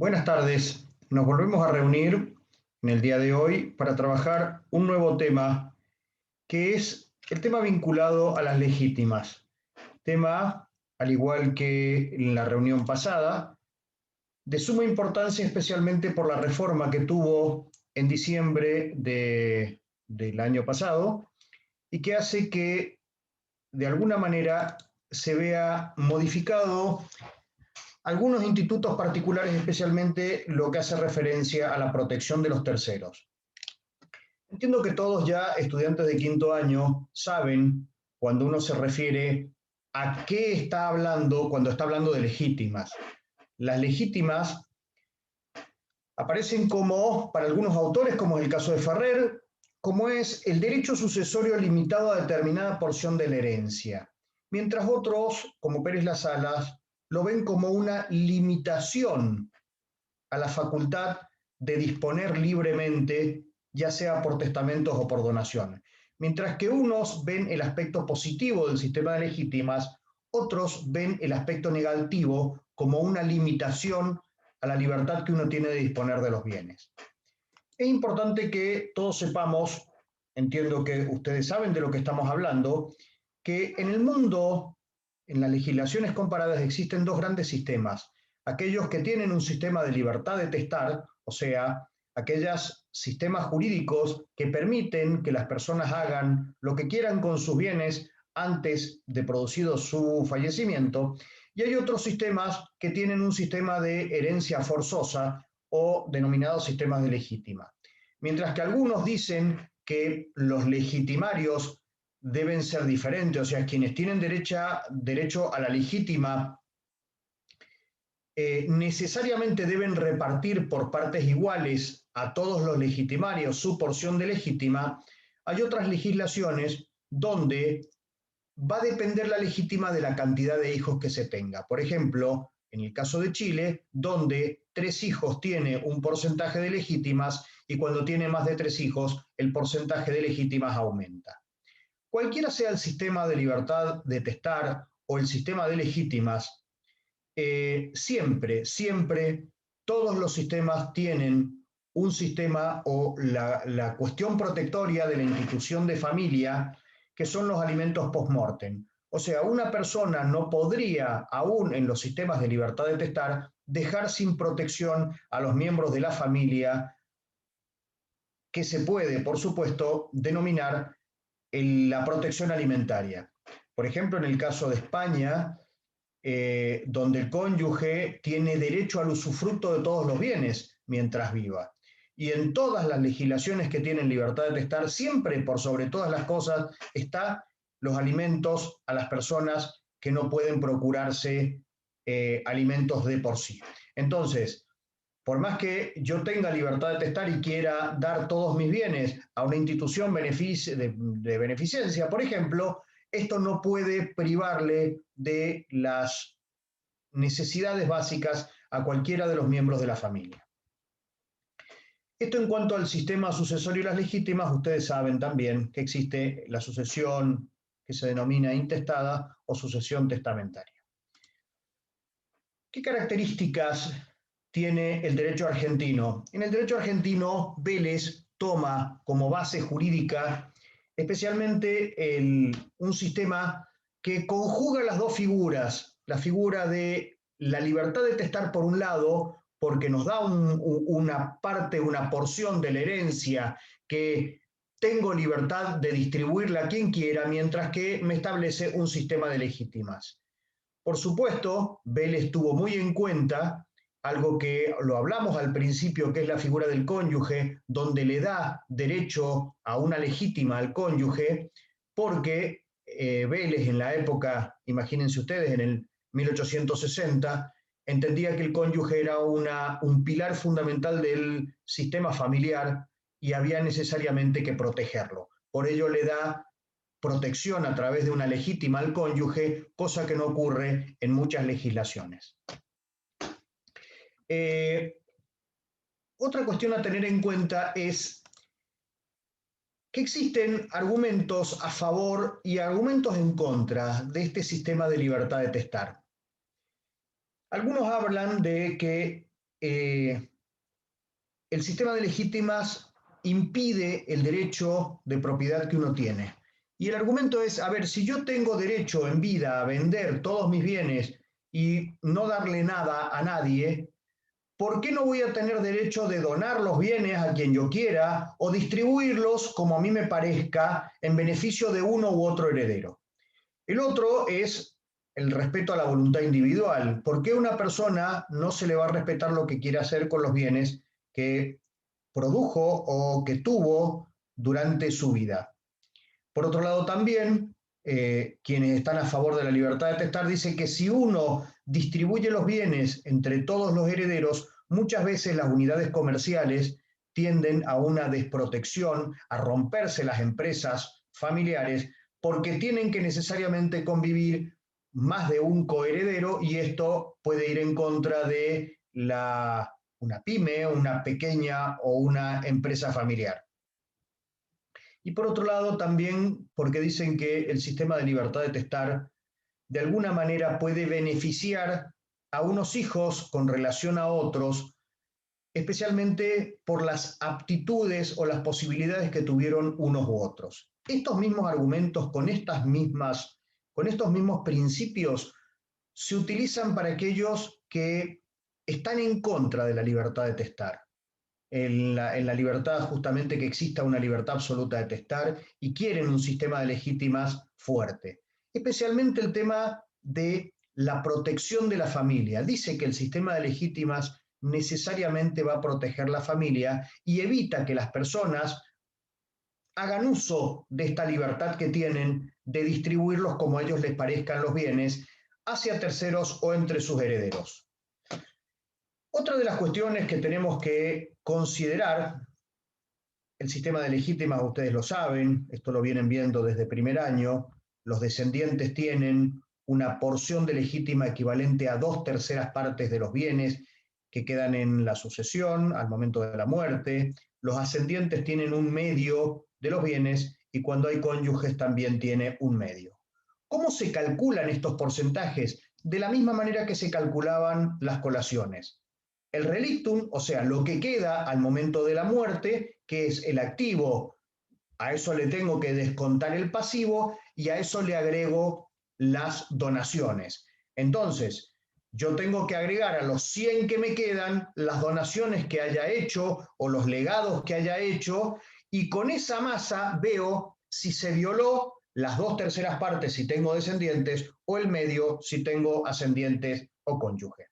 Buenas tardes. Nos volvemos a reunir en el día de hoy para trabajar un nuevo tema, que es el tema vinculado a las legítimas. Tema, al igual que en la reunión pasada, de suma importancia especialmente por la reforma que tuvo en diciembre del año pasado y que hace que de alguna manera se vea modificado algunos institutos particulares, especialmente lo que hace referencia a la protección de los terceros. Entiendo que todos ya estudiantes de quinto año saben cuando uno se refiere a qué está hablando cuando está hablando de legítimas. Las legítimas aparecen como, para algunos autores, como es el caso de Ferrer, como es el derecho sucesorio limitado a determinada porción de la herencia, mientras otros, como Pérez Las Salas, lo ven como una limitación a la facultad de disponer libremente, ya sea por testamentos o por donaciones. Mientras que unos ven el aspecto positivo del sistema de legítimas, otros ven el aspecto negativo como una limitación a la libertad que uno tiene de disponer de los bienes. Es importante que todos sepamos, entiendo que ustedes saben de lo que estamos hablando, que en el mundo, en las legislaciones comparadas, existen dos grandes sistemas. Aquellos que tienen un sistema de libertad de testar, o sea, aquellos sistemas jurídicos que permiten que las personas hagan lo que quieran con sus bienes antes de producido su fallecimiento, y hay otros sistemas que tienen un sistema de herencia forzosa o denominados sistemas de legítima. Mientras que algunos dicen que los legitimarios deben ser diferentes, o sea, quienes tienen derecho a la legítima necesariamente deben repartir por partes iguales a todos los legitimarios su porción de legítima. Hay otras legislaciones donde va a depender la legítima de la cantidad de hijos que se tenga. Por ejemplo, en el caso de Chile, donde 3 hijos tiene un porcentaje de legítimas y cuando tiene más de 3 hijos, el porcentaje de legítimas aumenta. Cualquiera sea el sistema de libertad de testar o el sistema de legítimas, siempre, todos los sistemas tienen un sistema o la cuestión protectoria de la institución de familia, que son los alimentos post-mortem. O sea, una persona no podría, aún en los sistemas de libertad de testar, dejar sin protección a los miembros de la familia, que se puede, por supuesto, denominar la protección alimentaria. Por ejemplo, en el caso de España, donde el cónyuge tiene derecho al usufructo de todos los bienes mientras viva. Y en todas las legislaciones que tienen libertad de testar, siempre por sobre todas las cosas está los alimentos a las personas que no pueden procurarse alimentos de por sí. Entonces, por más que yo tenga libertad de testar y quiera dar todos mis bienes a una institución de beneficencia, por ejemplo, esto no puede privarle de las necesidades básicas a cualquiera de los miembros de la familia. Esto en cuanto al sistema sucesorio y las legítimas, ustedes saben también que existe la sucesión que se denomina intestada o sucesión testamentaria. ¿Qué características tiene el derecho argentino? En el derecho argentino, Vélez toma como base jurídica especialmente un sistema que conjuga las dos figuras, la figura de la libertad de testar por un lado, porque nos da una parte, una porción de la herencia que tengo libertad de distribuirla a quien quiera, mientras que me establece un sistema de legítimas. Por supuesto, Vélez tuvo muy en cuenta algo que lo hablamos al principio, que es la figura del cónyuge, donde le da derecho a una legítima al cónyuge, porque Vélez en la época, imagínense ustedes, en el 1860, entendía que el cónyuge era un pilar fundamental del sistema familiar y había necesariamente que protegerlo. Por ello le da protección a través de una legítima al cónyuge, cosa que no ocurre en muchas legislaciones. Otra cuestión a tener en cuenta es que existen argumentos a favor y argumentos en contra de este sistema de libertad de testar. Algunos hablan de que el sistema de legítimas impide el derecho de propiedad que uno tiene. Y el argumento es, a ver, si yo tengo derecho en vida a vender todos mis bienes y no darle nada a nadie, ¿por qué no voy a tener derecho de donar los bienes a quien yo quiera o distribuirlos como a mí me parezca en beneficio de uno u otro heredero? El otro es el respeto a la voluntad individual. ¿Por qué a una persona no se le va a respetar lo que quiere hacer con los bienes que produjo o que tuvo durante su vida? Por otro lado, también quienes están a favor de la libertad de testar dicen que si uno distribuye los bienes entre todos los herederos, muchas veces las unidades comerciales tienden a una desprotección, a romperse las empresas familiares, porque tienen que necesariamente convivir más de un coheredero y esto puede ir en contra de una pyme, una pequeña o una empresa familiar. Y por otro lado, también porque dicen que el sistema de libertad de testar de alguna manera puede beneficiar a unos hijos con relación a otros, especialmente por las aptitudes o las posibilidades que tuvieron unos u otros. Estos mismos argumentos con estos mismos principios se utilizan para aquellos que están en contra de la libertad de testar. En la libertad, justamente que exista una libertad absoluta de testar y quieren un sistema de legítimas fuerte. Especialmente el tema de la protección de la familia. Dice que el sistema de legítimas necesariamente va a proteger la familia y evita que las personas hagan uso de esta libertad que tienen de distribuirlos como a ellos les parezcan los bienes hacia terceros o entre sus herederos. Otra de las cuestiones que tenemos que considerar, el sistema de legítimas, ustedes lo saben, esto lo vienen viendo desde primer año, los descendientes tienen una porción de legítima equivalente a 2/3 partes de los bienes que quedan en la sucesión al momento de la muerte, los ascendientes tienen 1/2 de los bienes y cuando hay cónyuges también tiene 1/2. ¿Cómo se calculan estos porcentajes? De la misma manera que se calculaban las colaciones. El relictum, o sea, lo que queda al momento de la muerte, que es el activo, a eso le tengo que descontar el pasivo y a eso le agrego las donaciones. Entonces, yo tengo que agregar a los 100 que me quedan las donaciones que haya hecho o los legados que haya hecho y con esa masa veo si se violó las 2/3 partes si tengo descendientes o el medio si tengo ascendientes o cónyuge.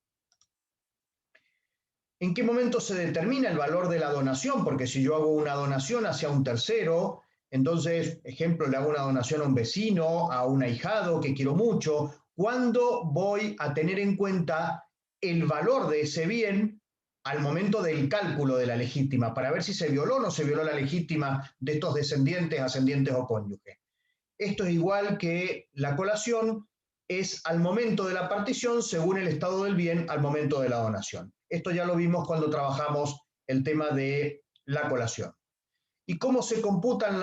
¿En qué momento se determina el valor de la donación? Porque si yo hago una donación hacia un tercero, entonces, ejemplo, le hago una donación a un vecino, a un ahijado que quiero mucho, ¿cuándo voy a tener en cuenta el valor de ese bien al momento del cálculo de la legítima, para ver si se violó o no se violó la legítima de estos descendientes, ascendientes o cónyuges? Esto es igual que la colación, es al momento de la partición según el estado del bien al momento de la donación. Esto ya lo vimos cuando trabajamos el tema de la colación. ¿Y cómo se computan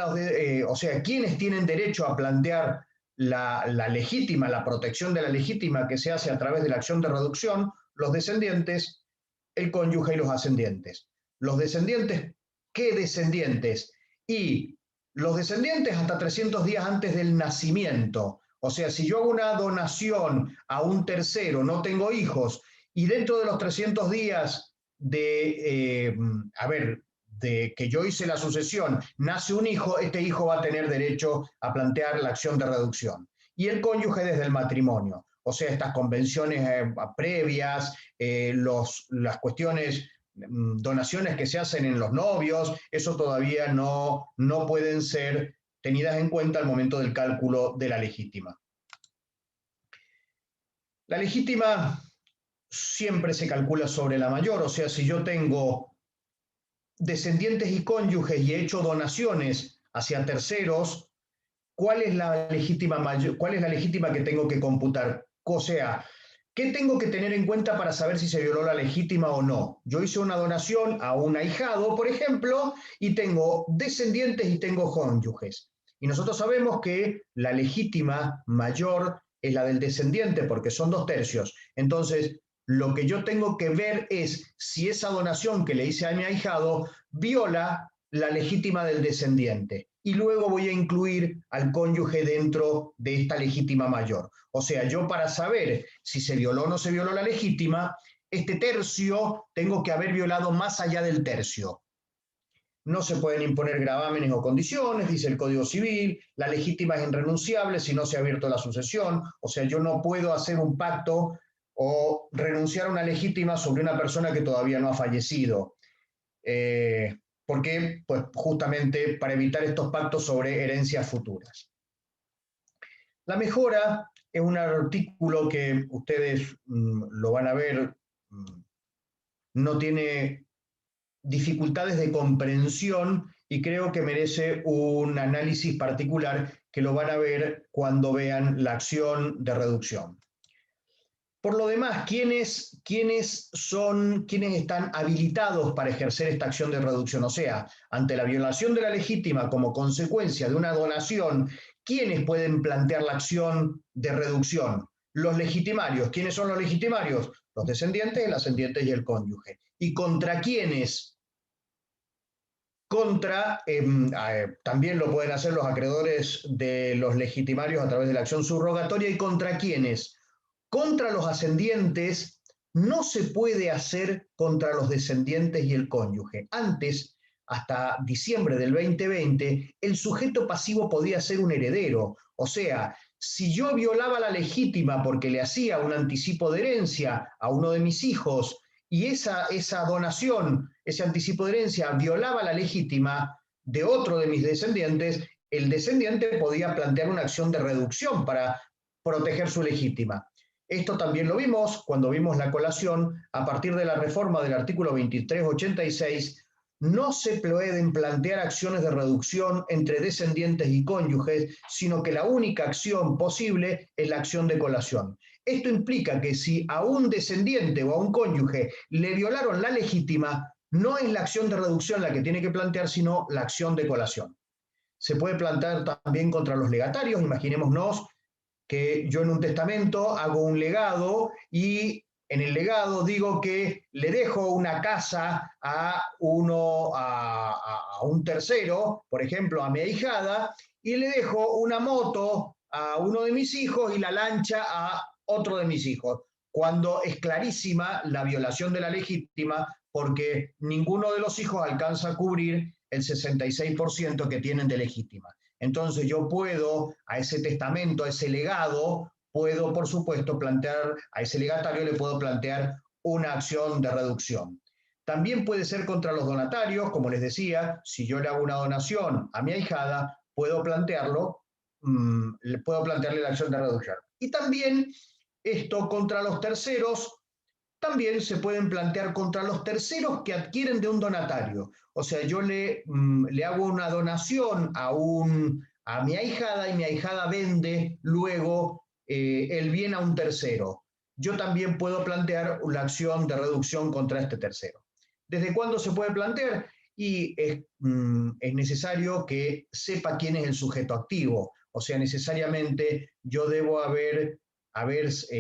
o sea, quiénes tienen derecho a plantear la legítima, la protección de la legítima que se hace a través de la acción de reducción? Los descendientes, el cónyuge y los ascendientes. Los descendientes, ¿qué descendientes? Y los descendientes hasta 300 días antes del nacimiento. O sea, si yo hago una donación a un tercero, no tengo hijos, y dentro de los 300 días de que yo hice la sucesión, nace un hijo, este hijo va a tener derecho a plantear la acción de reducción. Y el cónyuge desde el matrimonio. O sea, estas convenciones previas, las cuestiones, donaciones que se hacen en los novios, eso todavía no pueden ser tenidas en cuenta al momento del cálculo de la legítima. La legítima siempre se calcula sobre la mayor, o sea, si yo tengo descendientes y cónyuges y he hecho donaciones hacia terceros, ¿cuál es la legítima mayor? ¿Cuál es la legítima que tengo que computar? O sea, ¿qué tengo que tener en cuenta para saber si se violó la legítima o no? Yo hice una donación a un ahijado, por ejemplo, y tengo descendientes y tengo cónyuges. Y nosotros sabemos que la legítima mayor es la del descendiente porque son 2/3. Entonces, Lo que yo tengo que ver es si esa donación que le hice a mi ahijado viola la legítima del descendiente. Y luego voy a incluir al cónyuge dentro de esta legítima mayor. O sea, yo para saber si se violó o no se violó la legítima, este tercio tengo que haber violado más allá del tercio. No se pueden imponer gravámenes o condiciones, dice el Código Civil, la legítima es irrenunciable si no se ha abierto la sucesión, o sea, yo no puedo hacer un pacto o renunciar a una legítima sobre una persona que todavía no ha fallecido. ¿Por qué? Pues justamente para evitar estos pactos sobre herencias futuras. La mejora es un artículo que ustedes lo van a ver, no tiene dificultades de comprensión y creo que merece un análisis particular que lo van a ver cuando vean la acción de reducción. Por lo demás, ¿quiénes están habilitados para ejercer esta acción de reducción? O sea, ante la violación de la legítima como consecuencia de una donación, ¿quiénes pueden plantear la acción de reducción? Los legitimarios. ¿Quiénes son los legitimarios? Los descendientes, el ascendiente y el cónyuge. ¿Y contra quiénes? También lo pueden hacer los acreedores de los legitimarios a través de la acción subrogatoria. ¿Y contra quiénes? Contra los ascendientes no se puede hacer contra los descendientes y el cónyuge. Antes, hasta diciembre del 2020, el sujeto pasivo podía ser un heredero. O sea, si yo violaba la legítima porque le hacía un anticipo de herencia a uno de mis hijos y esa donación, ese anticipo de herencia violaba la legítima de otro de mis descendientes, el descendiente podía plantear una acción de reducción para proteger su legítima. Esto también lo vimos cuando vimos la colación. A partir de la reforma del artículo 2386, no se pueden plantear acciones de reducción entre descendientes y cónyuges, sino que la única acción posible es la acción de colación. Esto implica que si a un descendiente o a un cónyuge le violaron la legítima, no es la acción de reducción la que tiene que plantear, sino la acción de colación. Se puede plantear también contra los legatarios. Imaginémonos que yo en un testamento hago un legado y en el legado digo que le dejo una casa a un tercero, por ejemplo, a mi ahijada, y le dejo una moto a uno de mis hijos y la lancha a otro de mis hijos, cuando es clarísima la violación de la legítima, porque ninguno de los hijos alcanza a cubrir el 66% que tienen de legítima. Entonces yo puedo, a ese testamento, a ese legado, puedo, por supuesto, plantear, a ese legatario le puedo plantear una acción de reducción. También puede ser contra los donatarios, como les decía, si yo le hago una donación a mi ahijada, puedo plantearle la acción de reducción. Y también esto contra los terceros, también se pueden plantear contra los terceros que adquieren de un donatario. O sea, yo le hago una donación a mi ahijada y mi ahijada vende luego el bien a un tercero. Yo también puedo plantear la acción de reducción contra este tercero. ¿Desde cuándo se puede plantear? Y es necesario que sepa quién es el sujeto activo. O sea, necesariamente yo debo el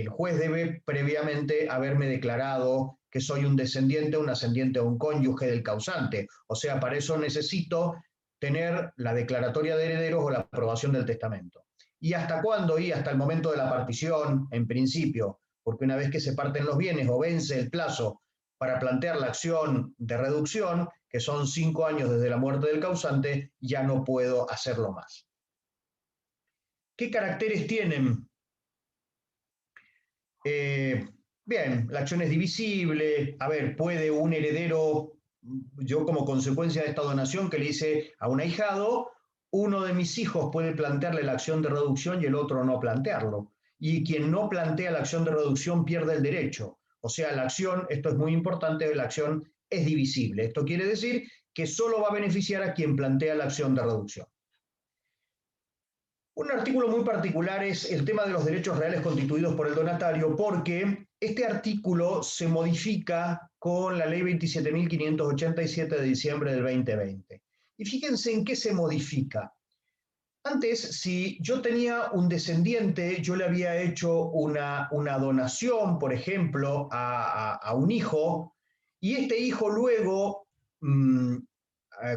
juez debe previamente haberme declarado que soy un descendiente, un ascendiente o un cónyuge del causante. O sea, para eso necesito tener la declaratoria de herederos o la aprobación del testamento. ¿Y hasta cuándo? Y hasta el momento de la partición, en principio, porque una vez que se parten los bienes o vence el plazo para plantear la acción de reducción, que son 5 años desde la muerte del causante, ya no puedo hacerlo más. ¿Qué caracteres tienen? Bien, la acción es divisible. A ver, puede un heredero, yo como consecuencia de esta donación que le hice a un ahijado, uno de mis hijos puede plantearle la acción de reducción y el otro no plantearlo. Y quien no plantea la acción de reducción pierde el derecho. O sea, la acción, esto es muy importante, la acción es divisible. Esto quiere decir que solo va a beneficiar a quien plantea la acción de reducción. Un artículo muy particular es el tema de los derechos reales constituidos por el donatario, porque este artículo se modifica con la ley 27.587 de diciembre del 2020. Y fíjense en qué se modifica. Antes, si yo tenía un descendiente, yo le había hecho una donación, por ejemplo, a un hijo, y este hijo luego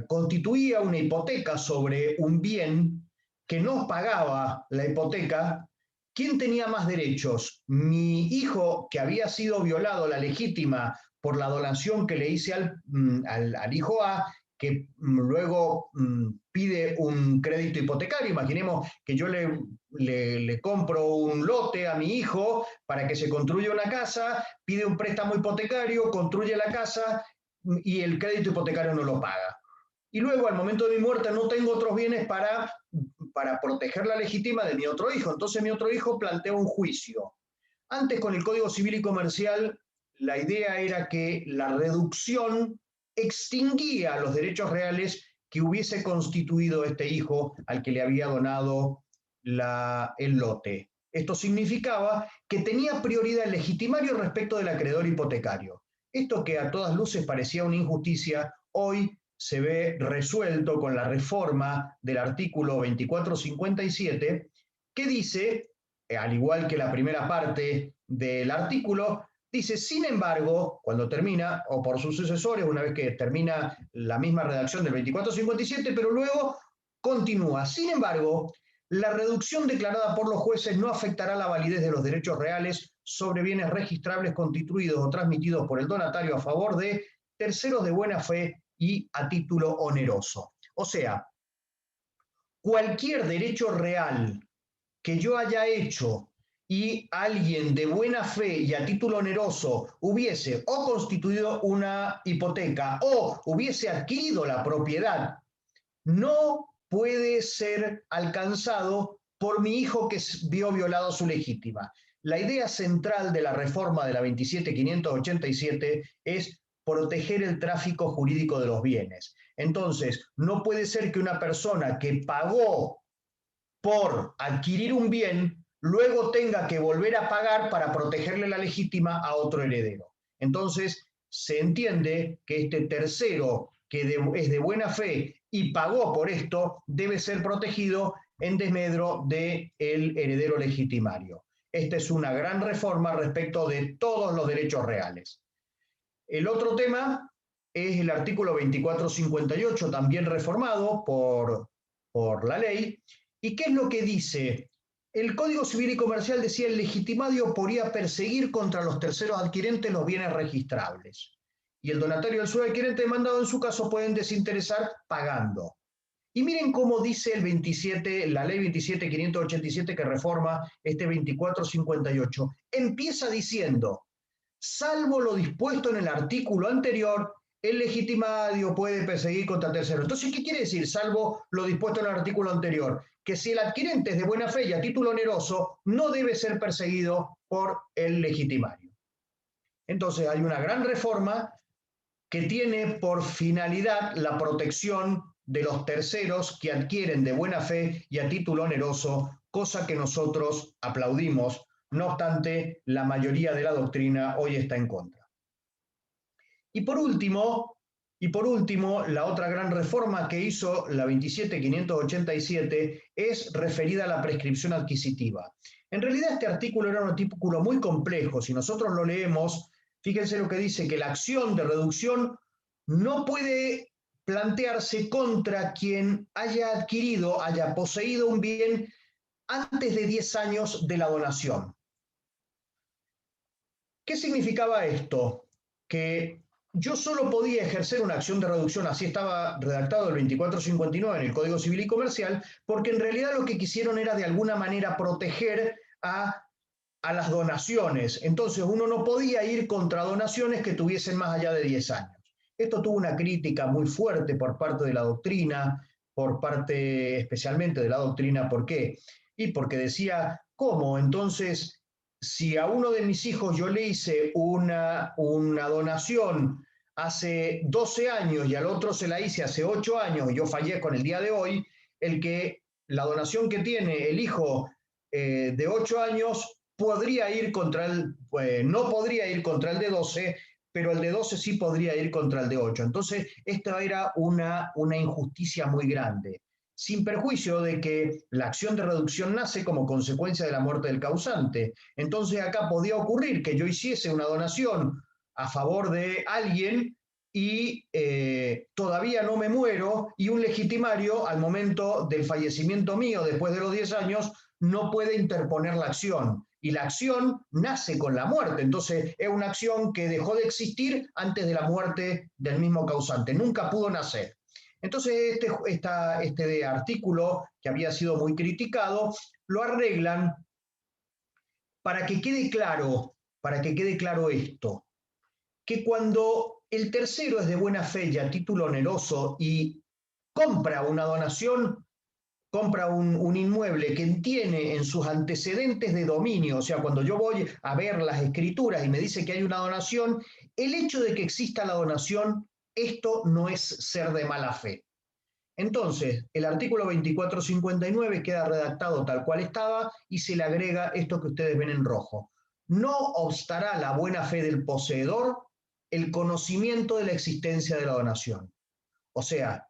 constituía una hipoteca sobre un bien que no pagaba la hipoteca. ¿Quién tenía más derechos? Mi hijo, que había sido violado, la legítima, por la donación que le hice al hijo A, que luego pide un crédito hipotecario. Imaginemos que yo le compro un lote a mi hijo para que se construya una casa, pide un préstamo hipotecario, construye la casa y el crédito hipotecario no lo paga. Y luego, al momento de mi muerte, no tengo otros bienes para proteger la legítima de mi otro hijo. Entonces mi otro hijo plantea un juicio. Antes, con el Código Civil y Comercial, la idea era que la reducción extinguía los derechos reales que hubiese constituido este hijo al que le había donado el lote. Esto significaba que tenía prioridad el legitimario respecto del acreedor hipotecario. Esto, que a todas luces parecía una injusticia, hoy se ve resuelto con la reforma del artículo 2457, que dice, al igual que la primera parte del artículo, dice: sin embargo, cuando termina, o por sus sucesores, una vez que termina la misma redacción del 2457, pero luego continúa. Sin embargo, la reducción declarada por los jueces no afectará la validez de los derechos reales sobre bienes registrables constituidos o transmitidos por el donatario a favor de terceros de buena fe y a título oneroso. O sea, cualquier derecho real que yo haya hecho y alguien de buena fe y a título oneroso hubiese o constituido una hipoteca o hubiese adquirido la propiedad, no puede ser alcanzado por mi hijo que vio violado su legítima. La idea central de la reforma de la 27.587 es proteger el tráfico jurídico de los bienes. Entonces, no puede ser que una persona que pagó por adquirir un bien luego tenga que volver a pagar para protegerle la legítima a otro heredero. Entonces, se entiende que este tercero, que es de buena fe y pagó por esto, debe ser protegido en desmedro del heredero legitimario. Esta es una gran reforma respecto de todos los derechos reales. El otro tema es el artículo 2458, también reformado por la ley. ¿Y qué es lo que dice? El Código Civil y Comercial decía: el legitimario podría perseguir contra los terceros adquirentes los bienes registrables. Y el donatario del subadquirente demandado en su caso pueden desinteresar pagando. Y miren cómo dice la ley 27.587 que reforma este 2458. Empieza diciendo: salvo lo dispuesto en el artículo anterior, el legitimario puede perseguir contra tercero. Entonces, ¿qué quiere decir salvo lo dispuesto en el artículo anterior? Que si el adquirente es de buena fe y a título oneroso, no debe ser perseguido por el legitimario. Entonces, hay una gran reforma que tiene por finalidad la protección de los terceros que adquieren de buena fe y a título oneroso, cosa que nosotros aplaudimos. No obstante, la mayoría de la doctrina hoy está en contra. Y por último, la otra gran reforma que hizo la 27.587 es referida a la prescripción adquisitiva. En realidad este artículo era un artículo muy complejo. Si nosotros lo leemos, fíjense lo que dice: que la acción de reducción no puede plantearse contra quien haya adquirido, haya poseído un bien antes de 10 años de la donación. ¿Qué significaba esto? Que yo solo podía ejercer una acción de reducción, así estaba redactado el 2459 en el Código Civil y Comercial, porque en realidad lo que quisieron era de alguna manera proteger a las donaciones. Entonces uno no podía ir contra donaciones que tuviesen más allá de 10 años. Esto tuvo una crítica muy fuerte por parte de la doctrina, por parte especialmente de la doctrina. ¿Por qué? Y porque decía: ¿cómo? Entonces, si a uno de mis hijos yo le hice una donación hace 12 años y al otro se la hice hace 8 años y yo fallezco en el día de hoy, la donación que tiene el hijo de 8 años podría ir contra no podría ir contra el de 12, pero el de 12 sí podría ir contra el de 8. Entonces, esta era una injusticia muy grande. sin perjuicio de que la acción de reducción nace como consecuencia de la muerte del causante. Entonces acá podía ocurrir que yo hiciese una donación a favor de alguien y todavía no me muero, y un legitimario al momento del fallecimiento mío, después de los 10 años, no puede interponer la acción. Y la acción nace con la muerte, entonces es una acción que dejó de existir antes de la muerte del mismo causante, nunca pudo nacer. Entonces este artículo, que había sido muy criticado, lo arreglan para que quede claro esto, que cuando el tercero es de buena fe y a título oneroso y compra una donación, compra un inmueble que tiene en sus antecedentes de dominio, o sea, cuando yo voy a ver las escrituras y me dice que hay una donación, el hecho de que exista la donación, esto no es ser de mala fe. Entonces, el artículo 2459 queda redactado tal cual estaba y se le agrega esto que ustedes ven en rojo. No obstará la buena fe del poseedor el conocimiento de la existencia de la donación. O sea,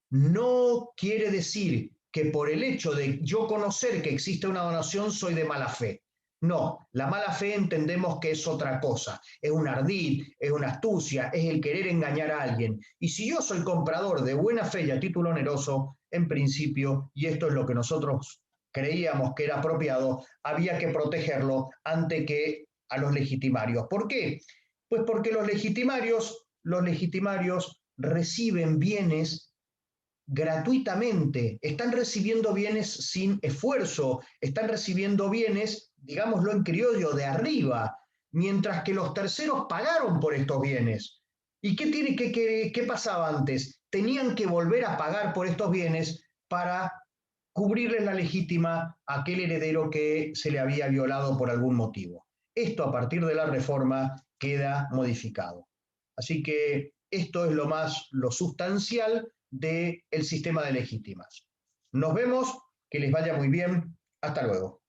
no quiere decir que por el hecho de yo conocer que existe una donación soy de mala fe. No, la mala fe entendemos que es otra cosa, es un ardid, es una astucia, es el querer engañar a alguien. Y si yo soy comprador de buena fe y a título oneroso, en principio, y esto es lo que nosotros creíamos que era apropiado, había que protegerlo ante que a los legitimarios. ¿Por qué? Pues porque los legitimarios reciben bienes gratuitamente, están recibiendo bienes sin esfuerzo, están recibiendo bienes, digámoslo en criollo, de arriba, mientras que los terceros pagaron por estos bienes. ¿Y qué pasaba antes? Tenían que volver a pagar por estos bienes para cubrirles la legítima a aquel heredero que se le había violado por algún motivo. Esto a partir de la reforma queda modificado. Así que esto es lo sustancial del sistema de legítimas. Nos vemos, que les vaya muy bien, hasta luego.